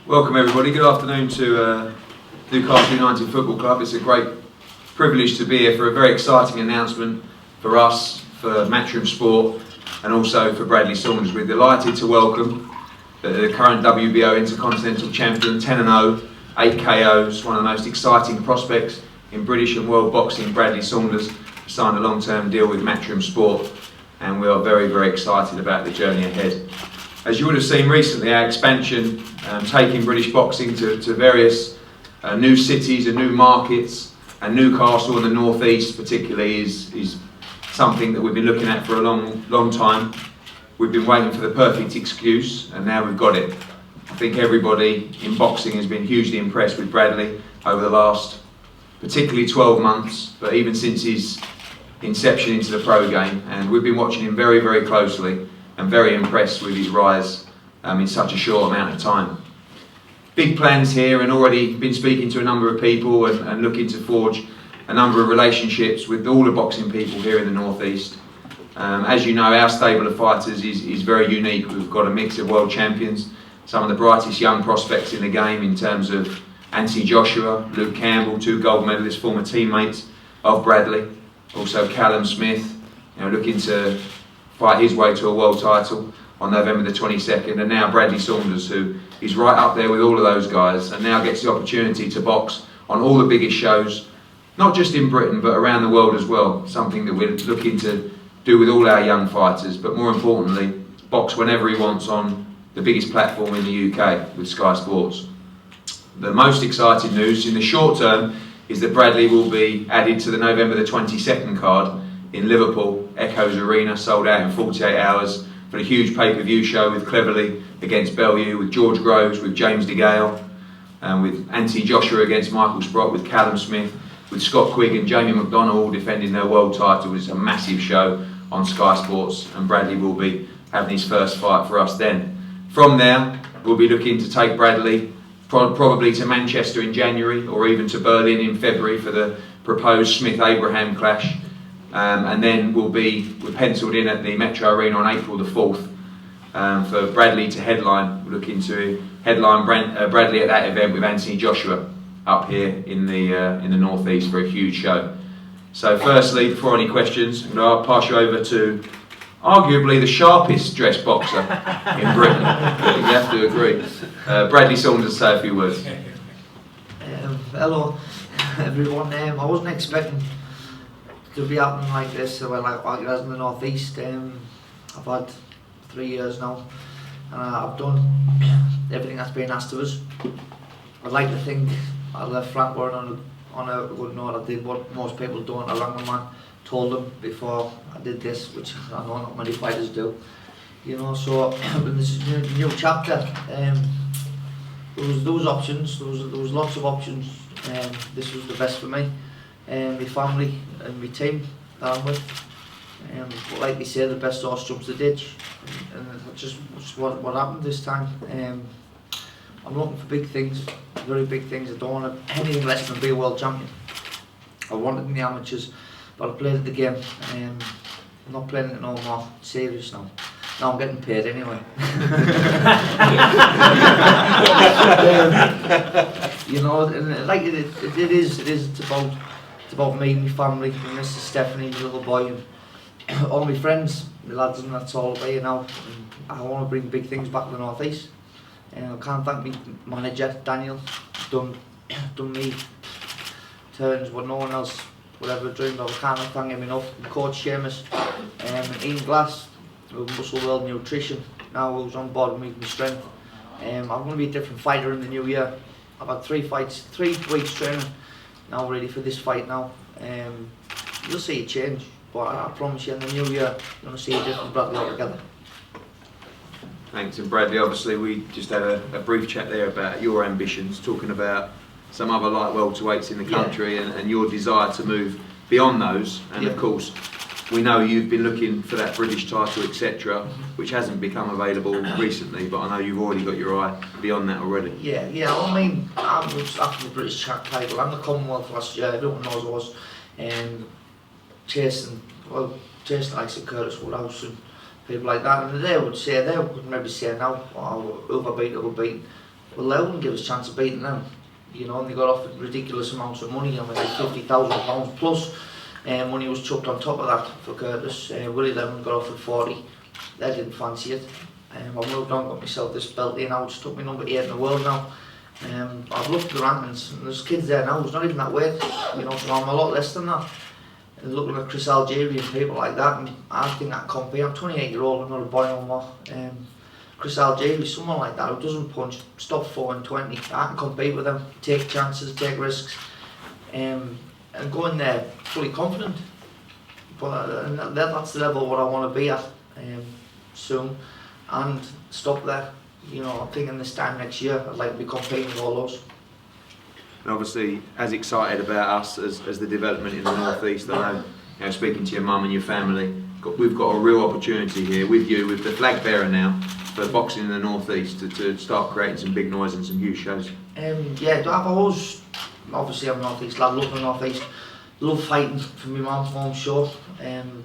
Welcome everybody, good afternoon to Newcastle United Football Club. It's a great privilege to be here for a very exciting announcement for us, for Matchroom Sport and also for Bradley Saunders. We're delighted to welcome the current WBO Intercontinental Champion, 10-0, 8 KOs, one of the most exciting prospects in British and world boxing. Bradley Saunders signed a long-term deal with Matchroom Sport and we are very, very excited about the journey ahead. As you would have seen recently, our expansion, taking British boxing to various new cities and new markets, and Newcastle in the North East particularly is something that we've been looking at for a long time. We've been waiting for the perfect excuse and now we've got it. I think everybody in boxing has been hugely impressed with Bradley over the last particularly 12 months, but even since his inception into the pro game, and we've been watching him very, very closely and very impressed with his rise in such a short amount of time. Big plans here, and already been speaking to a number of people and looking to forge a number of relationships with all the boxing people here in the North East. As you know, our stable of fighters is very unique. We've got a mix of world champions, some of the brightest young prospects in the game in terms of Anthony Joshua, Luke Campbell, 2 gold medalists, former teammates of Bradley. Also Callum Smith, looking to fight his way to a world title on November the 22nd, and now Bradley Saunders, who is right up there with all of those guys and now gets the opportunity to box on all the biggest shows, not just in Britain but around the world as well, something that we're looking to do with all our young fighters, but more importantly, box whenever he wants on the biggest platform in the UK with Sky Sports. The most exciting news in the short term is that Bradley will be added to the November the 22nd card in Liverpool, Echoes Arena, sold out in 48 hours for a huge pay-per-view show with Cleverly against Bellew, with George Groves, with James DeGale, and with Anthony Joshua against Michael Sprott, with Callum Smith, with Scott Quigg and Jamie McDonough all defending their world title. It's a massive show on Sky Sports, and Bradley will be having his first fight for us then. From there, we'll be looking to take Bradley probably to Manchester in January or even to Berlin in February for the proposed Smith-Abraham clash. And then we're penciled in at the Metro Arena on April the 4th for Bradley to headline. We're looking to headline Bradley at that event with Anthony Joshua up here in the North East for a huge show. So firstly, before any questions, I'll pass you over to arguably the sharpest dressed boxer in Britain. You have to agree. Bradley Saunders, say a few words. Hello everyone. I wasn't expecting to be happening like this, like it has in the North East. I've had 3 years now and I've done everything that's been asked of us. I'd like to think I left Frank Warren on a good note. I did what most people don't. I rang the man, told him before I did this, which I know not many fighters do. So when this is a new chapter, there was options, there was lots of options. This was the best for me, my family and my team that I'm with. But like they say, the best horse jumps the ditch, and that's just what happened this time. I'm looking for big things, very big things. I don't want anything less than be a world champion. I wanted in the amateurs, but I played at the game. I'm not playing it no more. It's serious now. Now I'm getting paid anyway. And like it is. It's about me, my family, and Mr. Stephanie, my little boy, and all my friends, my lads, and that's all about now. And I want to bring big things back to the North East. And I can't thank my manager, Daniel. Done me turns what no one else would ever dreamed of. I can't thank him enough. And Coach Seamus, and Ian Glass, with Muscle World Nutrition, now who's on board with me, my strength. I'm going to be a different fighter in the new year. I've had 3 fights, 3 weeks training, now ready for this fight now. You'll see a change, but I promise you in the new year, you're going to see a different Bradley altogether. Thanks. And Bradley, obviously we just had a brief chat there about your ambitions, talking about some other light welterweights in the country, and your desire to move beyond those. And of course, we know you've been looking for that British title, etc., which hasn't become available recently, but I know you've already got your eye beyond that already. Yeah. I mean, I was after the British title and the Commonwealth last year. Everyone knows I was chasing like Curtis Woodhouse and people like that, and they would maybe say now, oh, who have I beat, well, they wouldn't give us a chance of beating them. You know, and they got offered ridiculous amounts of money, and like £50,000 plus money was chucked on top of that for Curtis. Willie Lemon got offered 40. They didn't fancy it. I moved on, got myself this belt here now. Just took me number 8 in the world now. I've looked at the rankings, and there's kids there now who's not even that weight. You know, so I'm a lot less than that. And looking at Chris Algieri and people like that, and I think I can compare. I'm 28-year-old, I'm not a boy no more. Chris Algieri, someone like that who doesn't punch, stop 4 and 20. I can compete with them, take chances, take risks, and go in there fully confident. But that's the level what I want to be at soon, and stop there. You know, I'm thinking this time next year I'd like to be competing with all those. And obviously, as excited about us as the development in the North East, I know, you know, speaking to your mum and your family, we've got a real opportunity here with you, with the flag bearer now, for boxing in the North East to start creating some big noise and some huge shows. Yeah, I've always, obviously I'm North East lad, love the North East, love fighting for my mum, home show,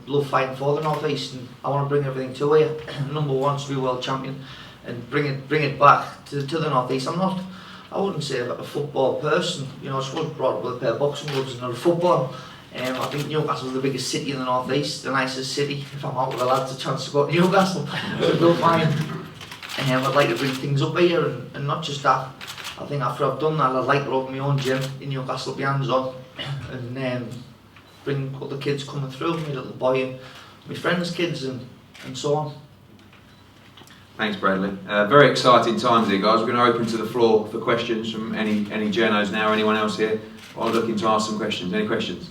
love fighting for the North East, and I want to bring everything to here. Number one to be world champion and bring it back to the North East. I wouldn't say a football person, you know, I was brought up with a pair of boxing gloves and not a football. I think Newcastle's the biggest city in the North East, the nicest city. If I'm out with the lads, a chance to go to Newcastle, so go fine. I'd like to bring things up here, and not just that. I think after I've done that, I'd like to open my own gym in Newcastle, be hands-on, and bring other kids coming through, my little boy and my friends' kids, and so on. Thanks, Bradley. Very exciting times here, guys. We're going to open to the floor for questions from any journos now, or anyone else here, or looking to ask some questions. Any questions?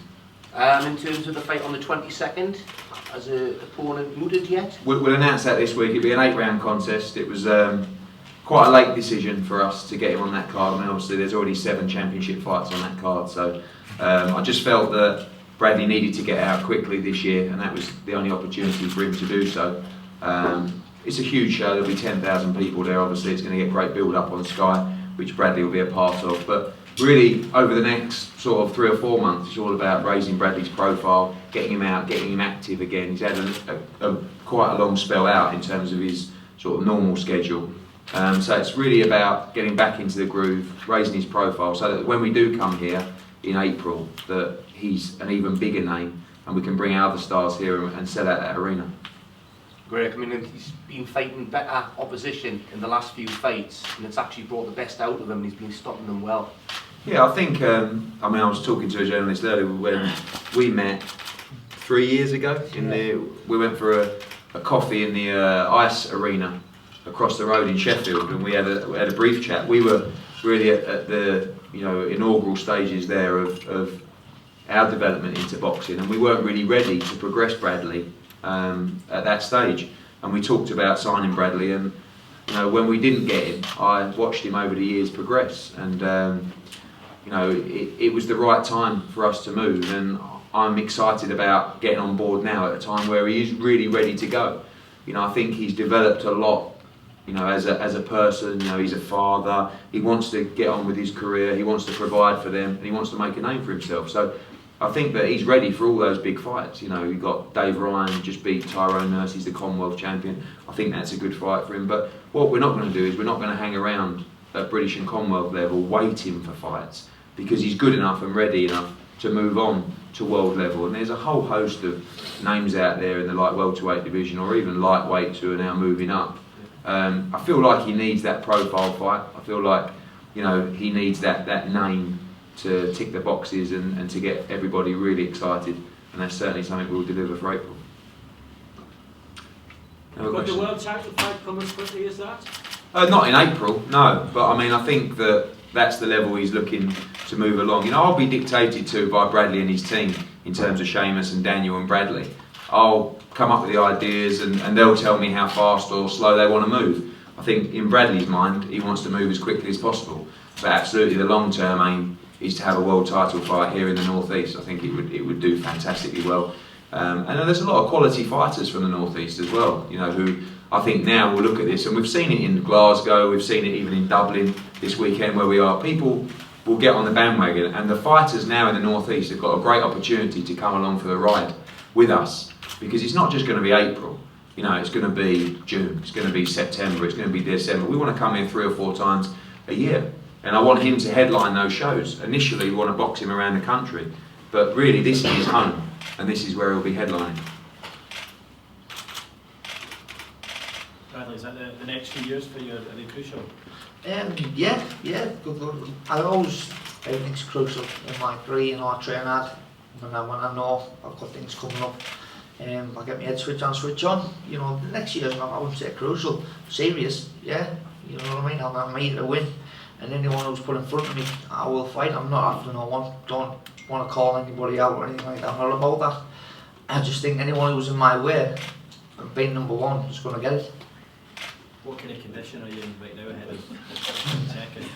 In terms of the fight on the 22nd, has an opponent mooted yet? We'll announce that this week. It'll be an 8-round contest. It was quite a late decision for us to get him on that card. I mean, obviously there's already 7 championship fights on that card, so I just felt that Bradley needed to get out quickly this year, and that was the only opportunity for him to do so. It's a huge show. There'll be 10,000 people there. Obviously, it's going to get great build-up on Sky, which Bradley will be a part of. But really, over the next sort of 3 or 4 months, it's all about raising Bradley's profile, getting him out, getting him active again. He's had quite a long spell out in terms of his sort of normal schedule. So it's really about getting back into the groove, raising his profile, so that when we do come here in April, that he's an even bigger name, and we can bring our other stars here and sell out that arena. Great. I mean, he's been fighting better opposition in the last few fights, and it's actually brought the best out of him, and he's been stopping them well. Yeah, I think, I mean, I was talking to a journalist earlier when we met 3 years ago. We went for a coffee in the ice arena across the road in Sheffield, and we had a brief chat. We were really at the inaugural stages there of our development into boxing, and we weren't really ready to progress Bradley at that stage. And we talked about signing Bradley, and when we didn't get him, I watched him over the years progress, and it was the right time for us to move, and I'm excited about getting on board now at a time where he is really ready to go. I think he's developed a lot, as a person. He's a father. He wants to get on with his career. He wants to provide for them, and he wants to make a name for himself. So I think that he's ready for all those big fights. You've got Dave Ryan just beat Tyrone Nurse. He's the Commonwealth champion. I think that's a good fight for him. But what we're not going to do is we're not going to hang around at British and Commonwealth level waiting for fights, because he's good enough and ready enough to move on to world level. And there's a whole host of names out there in the light welterweight division, or even lightweights, who are now moving up. I feel like he needs that profile fight. I feel like he needs that name to tick the boxes and to get everybody really excited, and that's certainly something we'll deliver for April. Got the world title fight come as quickly as that? Not in April, no. But I mean, I think that's the level he's looking to move along. I'll be dictated to by Bradley and his team in terms of Seamus and Daniel and Bradley. I'll come up with the ideas, and they'll tell me how fast or slow they want to move. I think in Bradley's mind, he wants to move as quickly as possible. But absolutely, the long-term aim is to have a world title fight here in the North East. I think it would do fantastically well. And there's a lot of quality fighters from the North East as well, who I think now will look at this, and we've seen it in Glasgow, we've seen it even in Dublin this weekend where we are. People will get on the bandwagon, and the fighters now in the North East have got a great opportunity to come along for the ride with us, because it's not just going to be April. It's going to be June, it's going to be September, it's going to be December. We want to come here 3 or 4 times a year. And I want him to headline those shows. Initially, we want to box him around the country, but really this is his home, and this is where he'll be headlining. Bradley, is that the next few years for you? Are they crucial? Yeah. Good. I always, everything's crucial in my career. You know, I train hard when I know I've got things coming up. I get my head switch on. You know, the next year's not, I wouldn't say crucial, serious. Yeah, you know what I mean. I'm here to win, and anyone who's put in front of me, I will fight. I'm not after no one. Don't want to call anybody out or anything like that. I'm not about that. I just think anyone who's in my way of being number one is going to get it. What kind of condition are you in right now ahead of second?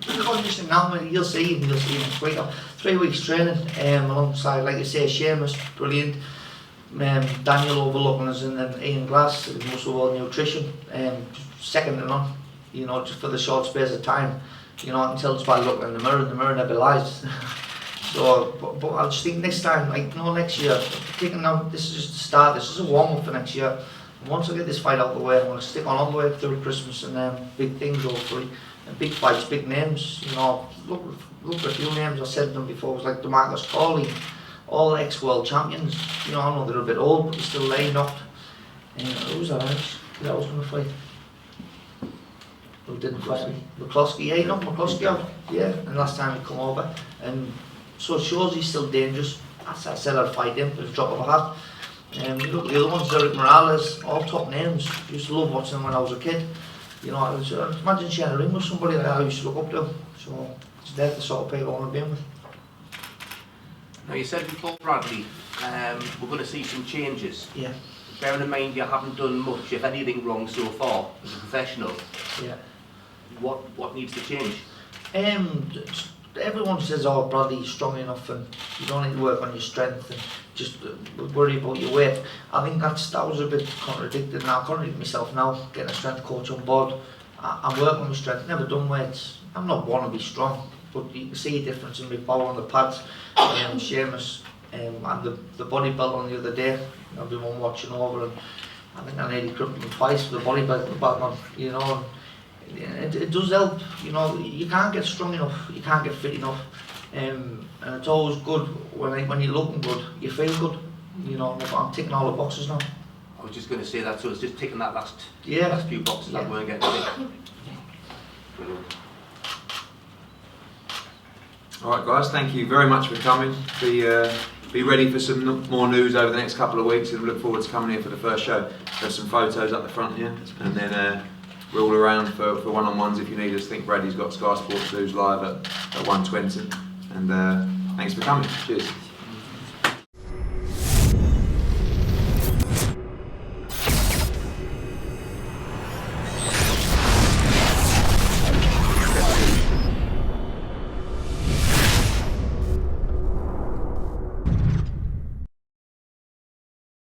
The condition now, you'll see next week. 3 weeks training alongside, like you say, Seamus, brilliant. Daniel overlooking us, and then Ian Glass, Muscle World Nutrition, second to none. You know, just for the short space of time. You know, I can tell just by looking in the mirror never lies. So, but I just think next time, like, no, next year, thinking now, this is just the start, this is a warm up for next year. And once I get this fight out of the way, I'm going to stick on all the way through Christmas, and then big things hopefully. And big fights, big names, you know, look at a few names, I said them before, it was like DeMarcus Corley, all ex-world champions. You know, I know they're a bit old, but they're still laying up. Who was that Irish that I was going to fight? Who didn't fight me? McCloskey, yeah, he knocked McCloskey out, yeah, and last time he come over. And so it shows he's still dangerous. I said I'd fight him, at a drop of a hat. You look at the other ones, Derek Morales, all top names. Used to love watching them when I was a kid. You know, imagine sharing a ring with somebody that I used to look up to. So it's there the sort of people I want to be with. Now you said before, Bradley, we're going to see some changes. Yeah. Bearing in mind you haven't done much, if anything, wrong so far as a professional. Yeah. What needs to change? Everyone says, oh, Bradley's strong enough and you don't need to work on your strength and just worry about your weight. I think that was a bit contradicted now. I contradict myself now, getting a strength coach on board. I'm working on my strength, never done weights. I'm not want to be strong, but you can see a difference in my power on the pads. Seamus and the body belt on the other day, everyone watching over, and I think I nearly crippled him twice with the body belt on, you know. It does help, you know. You can't get strong enough, you can't get fit enough, and it's always good when you're looking good, you feel good, you know. I'm ticking all the boxes now. I was just going to say that, so it's just ticking that last few boxes that weren't getting ticked. Brilliant. Alright guys, thank you very much for coming. Be ready for some more news over the next couple of weeks, and look forward to coming here for the first show. There's some photos up the front here, and then we're all around for one-on-ones if you need us. I think Brady's got Sky Sports News live at 1:20, and thanks for coming. Cheers.